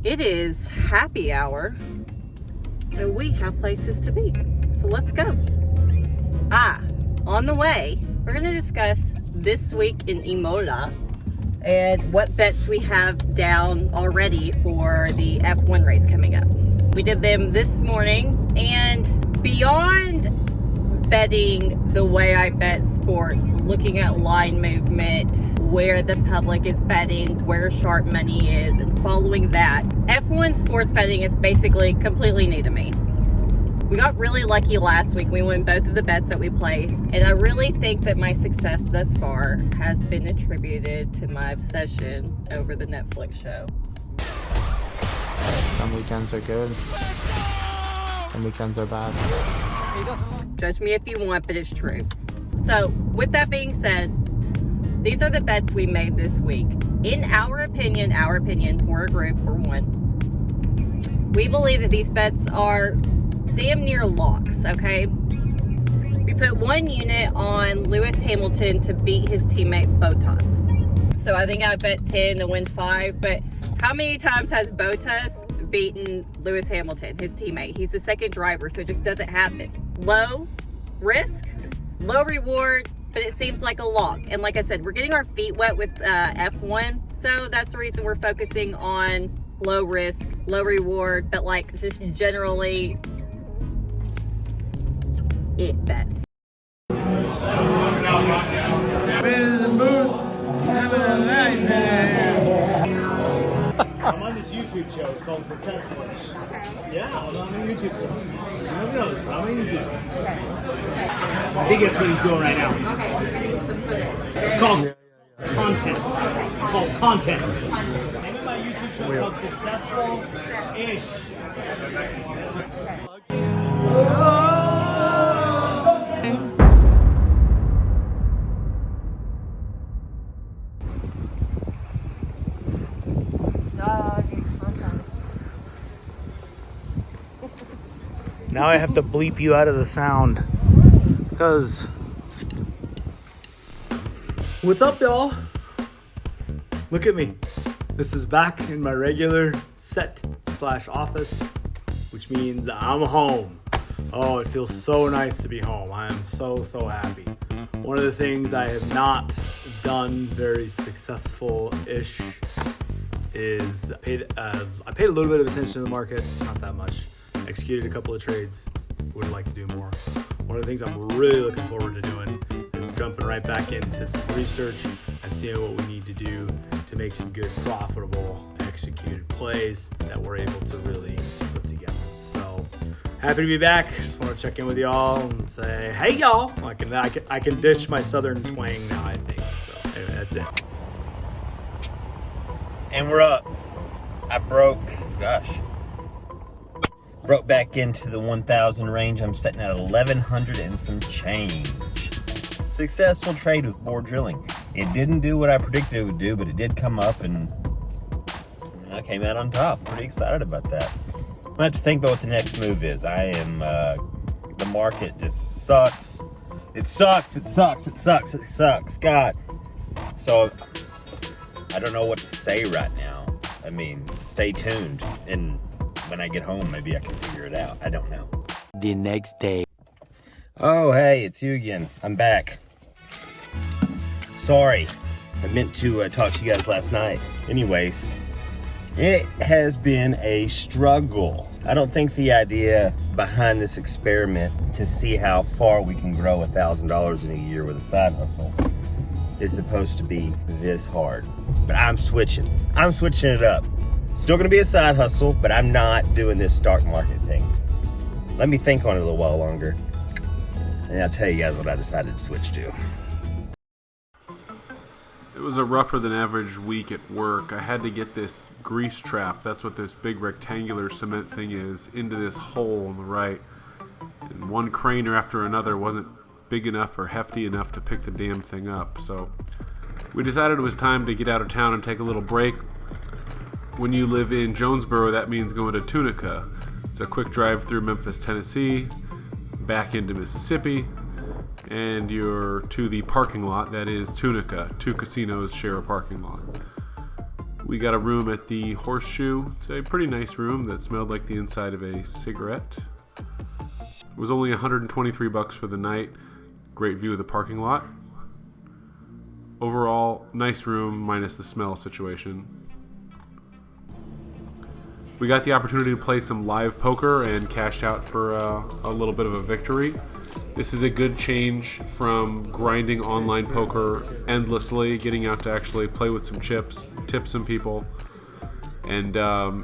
It is happy hour and we have places to be. So let's go. On the way, we're gonna discuss this week in Imola and what bets we have down already for the F1 race coming up. We did them this morning, and beyond betting the way I bet sports, looking at line movement, where the public is betting, where sharp money is, and following that, F1 sports betting is basically completely new to me. We got really lucky last week. We won both of the bets that we placed, and I really think that my success thus far has been attributed to my obsession over the Netflix show. Some weekends are good, some weekends are bad. Judge me if you want, but it's true. So with that being said, these are the bets we made this week. In our opinion, we're a group, we're one. We believe that these bets are damn near locks, okay? We put 1 unit on Lewis Hamilton to beat his teammate Bottas. So I think I bet 10 to win 5, but how many times has Bottas beaten Lewis Hamilton, his teammate? He's the second driver, so it just doesn't happen. Low risk, low reward, but it seems like a lock. And like I said, we're getting our feet wet with F1, so that's the reason we're focusing on low risk, low reward, but like just generally it bets. I'm on this YouTube show. It's called Success Push. Okay. Yeah, I'm on a YouTube show. You don't know this, but I'm on YouTube. Okay. I think that's what he's doing right now. Okay. It's called content. It's called content. The name of my YouTube show is called Successful-ish. Now I have to bleep you out of the sound because what's up, y'all? Look at me. This is back in my regular set/office, which means I'm home. Oh, it feels so nice to be home. I am so happy. One of the things I have not done very successful-ish is I paid a little bit of attention to the market, not that much. Executed a couple of trades. Would like to do more. One of the things I'm really looking forward to doing is jumping right back into some research and seeing what we need to do to make some good, profitable, executed plays that we're able to really put together. So happy to be back. Just want to check in with y'all and say, hey y'all. I can ditch my southern twang now, I think. So anyway, that's it. And we're up. I broke back into the 1,000 range. I'm sitting at 1,100 and some change. Successful trade with board drilling. It didn't do what I predicted it would do, but it did come up and I came out on top. Pretty excited about that. I have to think about what the next move is. The market just sucks. It sucks. God. So I don't know what to say right now. I mean, stay tuned. And when I get home, maybe I can figure it out. I don't know. The next day. Oh, hey, it's you again. I'm back. Sorry. I meant to talk to you guys last night. Anyways, it has been a struggle. I don't think the idea behind this experiment to see how far we can grow $1,000 in a year with a side hustle is supposed to be this hard. But I'm switching. I'm switching it up. Still gonna be a side hustle, but I'm not doing this stock market thing. Let me think on it a little while longer, and I'll tell you guys what I decided to switch to. It was a rougher than average week at work. I had to get this grease trap, that's what this big rectangular cement thing is, into this hole on the right. And one craner after another wasn't big enough or hefty enough to pick the damn thing up. So we decided it was time to get out of town and take a little break. When you live in Jonesboro, that means going to Tunica. It's a quick drive through Memphis, Tennessee, back into Mississippi, and you're to the parking lot that is Tunica. 2 casinos share a parking lot. We got a room at the Horseshoe. It's a pretty nice room that smelled like the inside of a cigarette. It was only $123 for the night. Great view of the parking lot. Overall, nice room minus the smell situation. We got the opportunity to play some live poker and cashed out for a little bit of a victory. This is a good change from grinding online poker endlessly, getting out to actually play with some chips, tip some people, and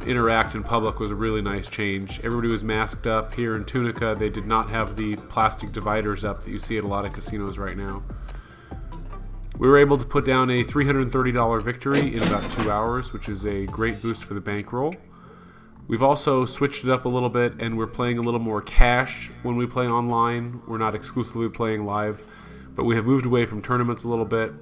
interact in public was a really nice change. Everybody was masked up. Here in Tunica, they did not have the plastic dividers up that you see at a lot of casinos right now. We were able to put down a $330 victory in about 2 hours, which is a great boost for the bankroll. We've also switched it up a little bit, and we're playing a little more cash when we play online. We're not exclusively playing live, but we have moved away from tournaments a little bit,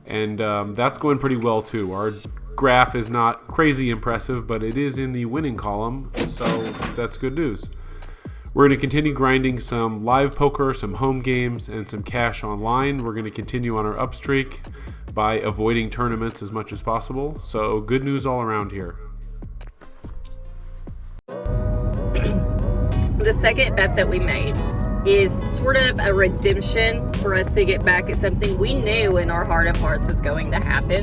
and that's going pretty well too. Our graph is not crazy impressive, but it is in the winning column, so that's good news. We're going to continue grinding some live poker, some home games, and some cash online. We're going to continue on our up streak by avoiding tournaments as much as possible, so good news all around here. The second bet that we made is sort of a redemption for us to get back at something we knew in our heart of hearts was going to happen.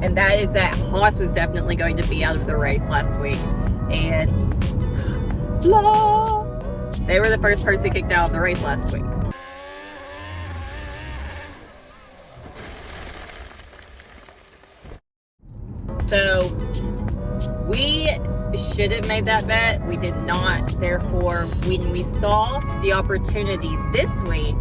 And that is that Haas was definitely going to be out of the race last week. And they were the first person kicked out of the race last week. So we should have made that bet. We did not. Therefore, when we saw the opportunity this week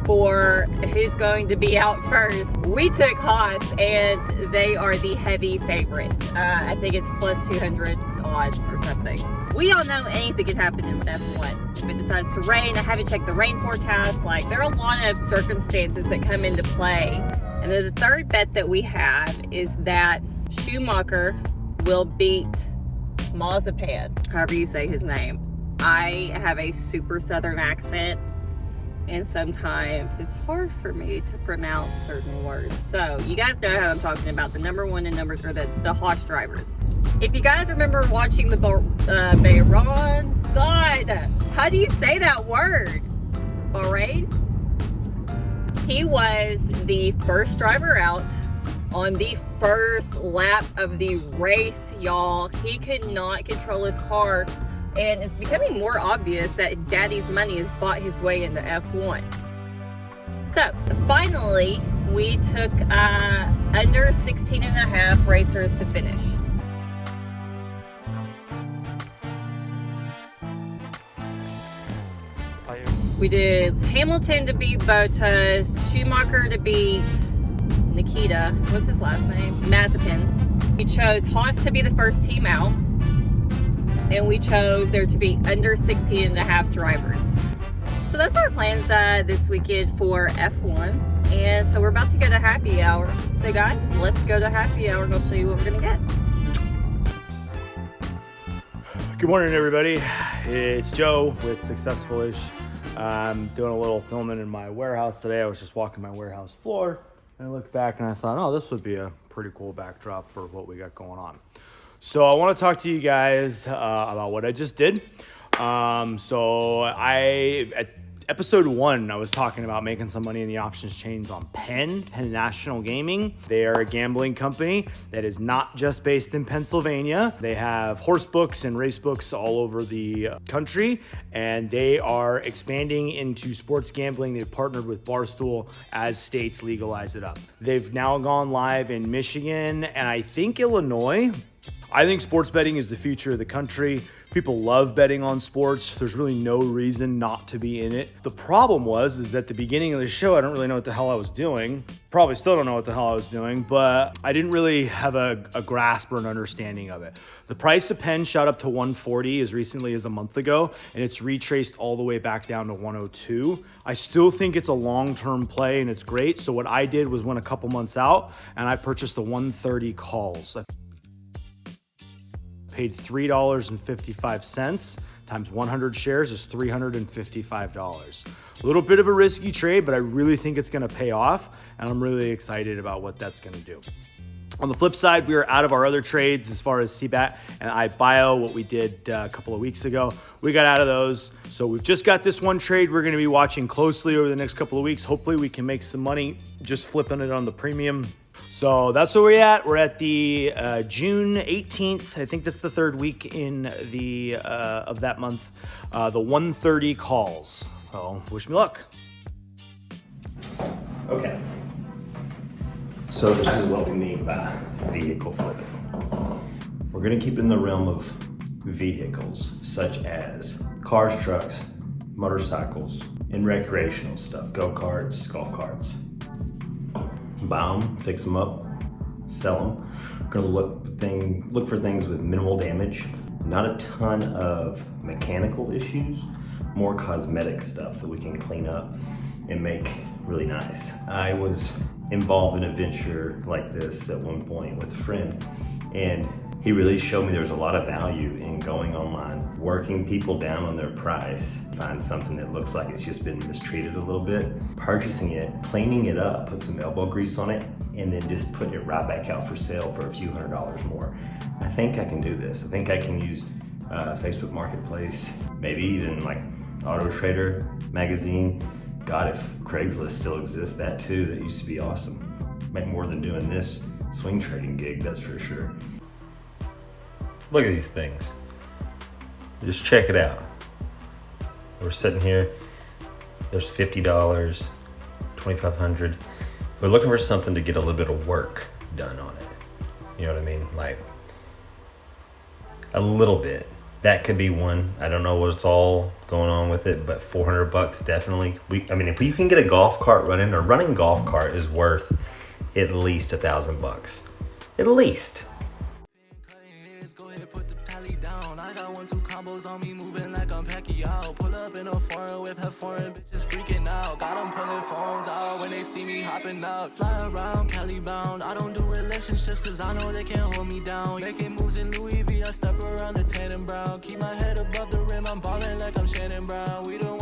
for who's going to be out first, we took Haas, and they are the heavy favorite. I think it's plus 200 odds or something. We all know anything can happen in F1. If it decides to rain, I haven't checked the rain forecast. Like, there are a lot of circumstances that come into play. And then the third bet that we have is that Schumacher will beat Mazepan, however you say his name. I have a super southern accent, and sometimes it's hard for me to pronounce certain words. So you guys know how I'm talking about the number one and the Haas drivers. If you guys remember watching the Bahrain, God, how do you say that word? Bahrain? He was the first driver out on the first lap of the race, y'all. He could not control his car, and it's becoming more obvious that Daddy's money has bought his way into F1. So finally, we took under 16 and a half racers to finish. We did Hamilton to beat Bottas, Schumacher to beat Nikita, what's his last name? Mazepan. We chose Haas to be the first team out, and we chose there to be under 16 and a half drivers. So that's our plans this weekend for F1, and so we're about to go to happy hour. So guys, let's go to happy hour and I'll show you what we're gonna get. Good morning, everybody. It's Joe with Successful-ish. I'm doing a little filming in my warehouse today. I was just walking my warehouse floor, and I looked back and I thought, oh, this would be a pretty cool backdrop for what we got going on. So I want to talk to you guys about what I just did. At episode 1, I was talking about making some money in the options chains on Penn National Gaming. They are a gambling company that is not just based in Pennsylvania. They have horse books and race books all over the country, and they are expanding into sports gambling. They've partnered with Barstool as states legalize it up. They've now gone live in Michigan and I think Illinois. I think sports betting is the future of the country. People love betting on sports. There's really no reason not to be in it. The problem is at the beginning of the show, I don't really know what the hell I was doing. Probably still don't know what the hell I was doing, but I didn't really have a grasp or an understanding of it. The price of Penn shot up to $140 as recently as a month ago, and it's retraced all the way back down to $102. I still think it's a long-term play and it's great. So what I did was went a couple months out and I purchased the 130 calls. Paid $3.55 times 100 shares is $355. A little bit of a risky trade, but I really think it's going to pay off, and I'm really excited about what that's going to do. On the flip side, we are out of our other trades as far as CBAT and iBio, what we did a couple of weeks ago. We got out of those. So we've just got this one trade we're going to be watching closely over the next couple of weeks. Hopefully we can make some money just flipping it on the premium. So that's where we're at. We're at the June 18th. I think that's the third week in the of that month. The 130 calls. So wish me luck. Okay. So this is what we mean by vehicle flipping. We're going to keep it in the realm of vehicles, such as cars, trucks, motorcycles, and recreational stuff, go-karts, golf carts. Buy them, fix them up, sell them. We're going to look for things with minimal damage, not a ton of mechanical issues, more cosmetic stuff that we can clean up and make really nice. I was involved in a venture like this at one point with a friend, and he really showed me there's a lot of value in going online, working people down on their price, find something that looks like it's just been mistreated a little bit, purchasing it, cleaning it up, put some elbow grease on it, and then just putting it right back out for sale for a few $100s more. I think I can do this. I think I can use Facebook Marketplace, maybe even like Auto Trader magazine. God, if Craigslist still exists, that too, that used to be awesome. Make more than doing this swing trading gig, that's for sure. Look at these things. Just check it out. We're sitting here, there's $50, $2,500. We're looking for something to get a little bit of work done on it. You know what I mean? Like a little bit. That could be one. I don't know what's all going on with it, but $400 definitely. If you can get a golf cart running, a running golf cart is worth at least $1,000. At least. On me moving like I'm Pacquiao. Pull up in a foreign whip, have foreign bitches freaking out. Got them pulling phones out when they see me hopping up. Fly around, Cali bound. I don't do relationships cause I know they can't hold me down. Making moves in Louis V, I step around the tan and brown. Keep my head above the rim, I'm balling like I'm Shannon Brown. We don't